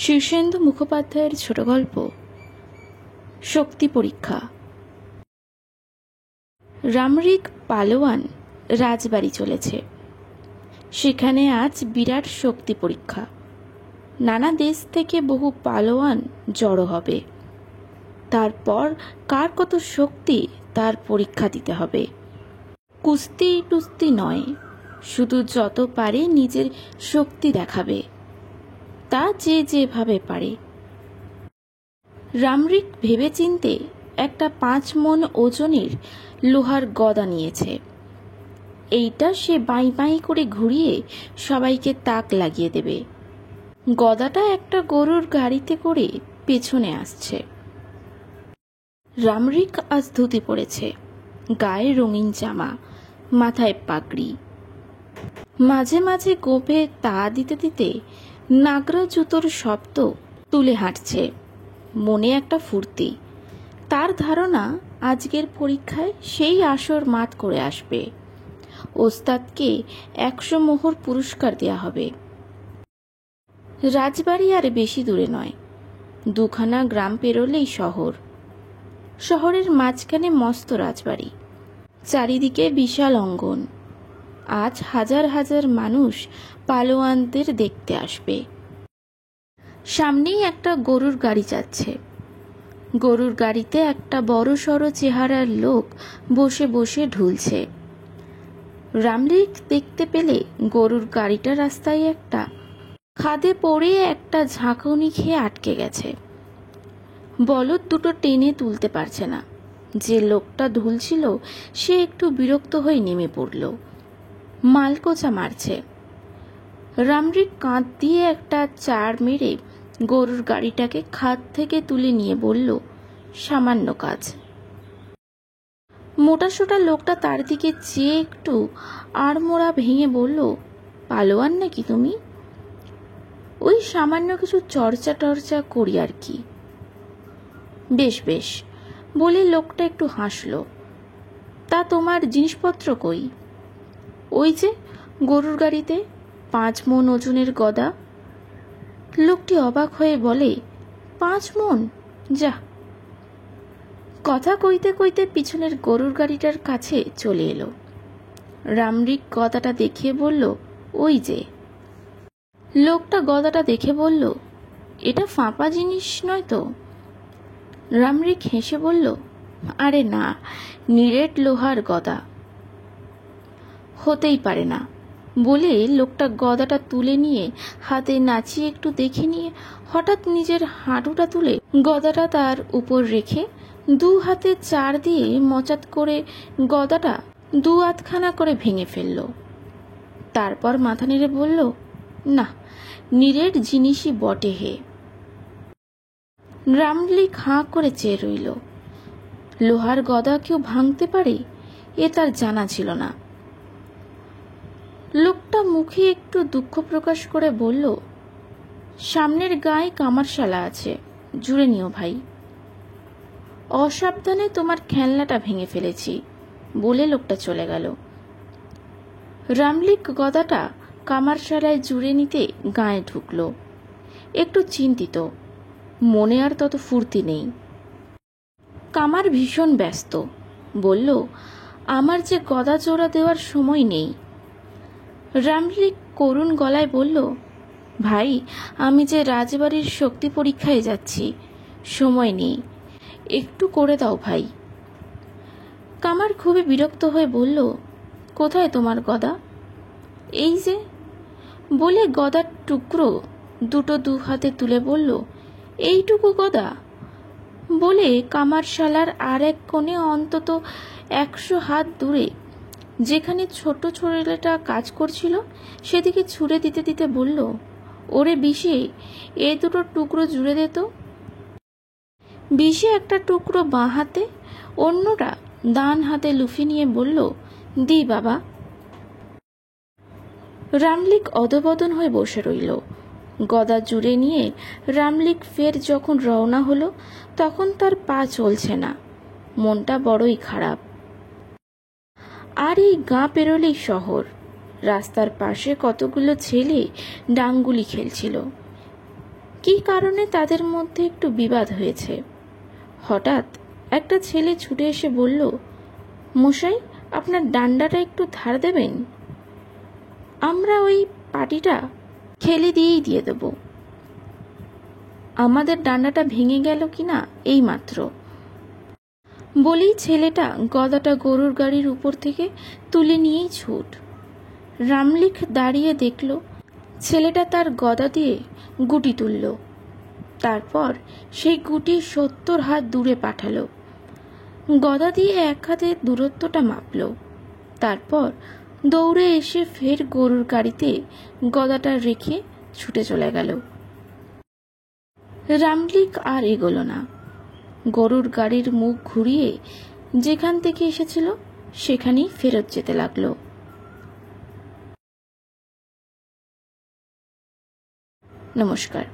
শীর্ষেন্দু মুখোপাধ্যায়ের ছোট গল্প শক্তি পরীক্ষা। রামরিক পালোয়ান রাজবাড়ি চলেছে। সেখানে আজ বিরাট শক্তি পরীক্ষা। নানা দেশ থেকে বহু পালোয়ান জড়ো হবে। তারপর কার কত শক্তি তার পরীক্ষা দিতে হবে। কুস্তি টুস্তি নয়, শুধু যত পারে নিজের শক্তি দেখাবে, তা যে যেভাবে পারে। রামরিক ভেবেচিন্তে একটা 5 মণ ওজনের লোহার গদা নিয়েছে। এইটা সে বাঁই বাঁই করে ঘুরিয়ে সবাইকে তাক লাগিয়ে দেবে। গদাটা একটা গরুর গাড়িতে করে পেছনে আসছে। রামরিক আজ ধুতি পড়েছে, গায়ে রঙিন জামা, মাথায় পাগড়ি। মাঝে মাঝে গোঁফে তা দিতে দিতে নাগরা জুতোর শব্দ তুলে হাঁটছে। মনে একটা ফুর্তি। তার ধারণা আজকের পরীক্ষায় সেই আসর মাত করে আসবে। ওস্তাদকে 100 মোহর পুরস্কার দেয়া হবে। রাজবাড়ি আর বেশি দূরে নয়, 2খানা গ্রাম পেরোলেই শহর। শহরের মাঝখানে মস্ত রাজবাড়ি, চারিদিকে বিশাল অঙ্গন। আজ হাজার হাজার মানুষ পালোয়ানদের দেখতে আসবে। সামনেই একটা গরুর গাড়ি যাচ্ছে। গরুর গাড়িতে একটা বড়সড় চেহারার লোক বসে বসে ঢুলছে। রামরিক দেখতে পেলে গরুর গাড়িটা রাস্তায় একটা খাদে পড়ে একটা ঝাঁকুনি খেয়ে আটকে গেছে। বলদ দুটো টেনে তুলতে পারছে না। যে লোকটা ঢুলছিল সে একটু বিরক্ত হয়ে নেমে পড়ল। মালকোচা মারছে। রামরিক কাঁধ দিয়ে একটা চাড় মেরে গরুর গাড়িটাকে খাদ থেকে তুলে নিয়ে বলল, সামান্য কাজ। মোটাসোটা লোকটা তার দিকে চেয়ে একটু আড়মোড়া ভেঙে বলল, পালোয়ান নাকি তুমি? ওই সামান্য কিছু চর্চা টর্চা করি আর কি। বেশ বেশ বলে লোকটা একটু হাসল। তা তোমার জিনিসপত্র কই? ওই যে গরুর গাড়িতে 5 মণ ওজনের গদা। লোকটি অবাক হয়ে বলে, 5 মণ? যা। কথা কইতে কইতে পিছনের গরুর গাড়িটার কাছে চলে এলো। রামরিক গদাটা দেখিয়ে বলল, ওই যে। লোকটা গদাটা দেখে বলল, এটা ফাঁপা জিনিস নয় তো? রামরিক হেসে বলল, আরে না, নিরেট লোহার গদা। হতেই পারে না বলে লোকটা গদাটা তুলে নিয়ে হাতে নাচিয়ে একটু দেখে নিয়ে হঠাৎ নিজের হাঁটুটা তুলে গদাটা তার উপর রেখে 2 হাতে চাড় দিয়ে মচাত করে গদাটা 2 আধখানা করে ভেঙে ফেলল। তারপর মাথা নেড়ে বলল, না, নিরেট জিনিসই বটে হে। রামরিক হাঁ করে চেয়ে রইল। লোহার গদা কেউ ভাঙতে পারে এ তার জানা ছিল না। লোকটা মুখে একটু দুঃখ প্রকাশ করে বলল, সামনের গায়ে কামারশালা আছে, জুড়ে নিও ভাই। অসাবধানে তোমার খেলনাটা ভেঙে ফেলেছি বলে লোকটা চলে গেল। রামরিক গদাটা কামারশালায় জুড়ে নিতে গায়ে ঢুকল। একটু চিন্তিত, মনে আর তত ফুর্তি নেই। কামার ভীষণ ব্যস্ত, বলল, আমার যে গদা জোড়া দেওয়ার সময় নেই। রামরিক করুণ গলায় বলল, ভাই, আমি যে রাজবাড়ির শক্তি পরীক্ষায় যাচ্ছি, সময় নেই, একটু করে দাও ভাই। কামার খুবই বিরক্ত হয়ে বলল, কোথায় তোমার গদা? এই যে। বলে গদার টুকরো দুটো 2 হাতে তুলে বলল, এইটুকু গদা? বলে কামারশালার আর এক কোণে অন্তত 100 হাত দূরে যেখানে ছোট ছেলেটা কাজ করছিল সেদিকে ছুঁড়ে দিতে দিতে বলল, ওরে বিষে, এ দুটো টুকরো জুড়ে দে তো। বিষে একটা টুকরো বাঁ হাতে, অন্যটা ডান হাতে লুফি নিয়ে বলল, দি বাবা। রামরিক অধবদন হয়ে বসে রইল। গদা জুড়ে নিয়ে রামরিক ফের যখন রওনা হলো তখন তার পা চলছে না, মনটা বড়ই খারাপ। আর এই গাঁ পেরোলেই শহর। রাস্তার পাশে কতগুলো ছেলে ডাঙ্গুলি খেলছিল। কী কারণে তাদের মধ্যে একটু বিবাদ হয়েছে। হঠাৎ একটা ছেলে ছুটে এসে বলল, মশাই, আপনার ডান্ডাটা একটু ধার দেবেন? আমরা ওই পাটিটা খেলে দিয়েই দিয়ে দেব। আমাদের ডান্ডাটা ভেঙে গেল কিনা এই মাত্র। বলেই ছেলেটা গদাটা গরুর গাড়ির উপর থেকে তুলে নিয়েই ছুট। রামলিক দাঁড়িয়ে দেখল ছেলেটা তার গদা দিয়ে গুটি তুলল, তারপর সেই গুটি 70 হাত দূরে পাঠালো। গদা দিয়ে এক হাতে দূরত্বটা মাপল, তারপর দৌড়ে এসে ফের গরুর গাড়িতে গদাটা রেখে ছুটে চলে গেল। রামলিক আর এগোলো না। গরুর গাড়ির মুখ ঘুরিয়ে যেখান থেকে এসেছিল সেখানেই ফেরত যেতে লাগলো। নমস্কার।